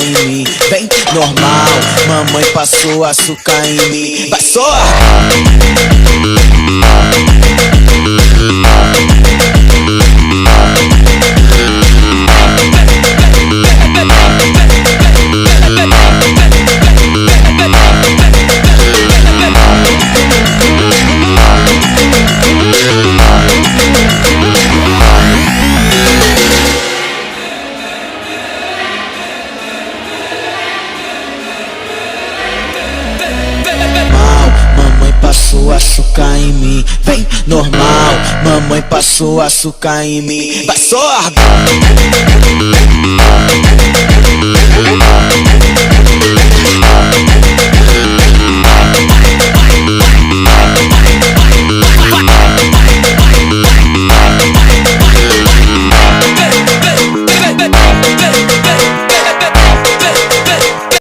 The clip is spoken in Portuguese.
em mim. Vem, normal, mamãe passou açúcar em mim. Vai só! Passou açúcar em mim, vem normal, mamãe passou açúcar em mim. Vai só!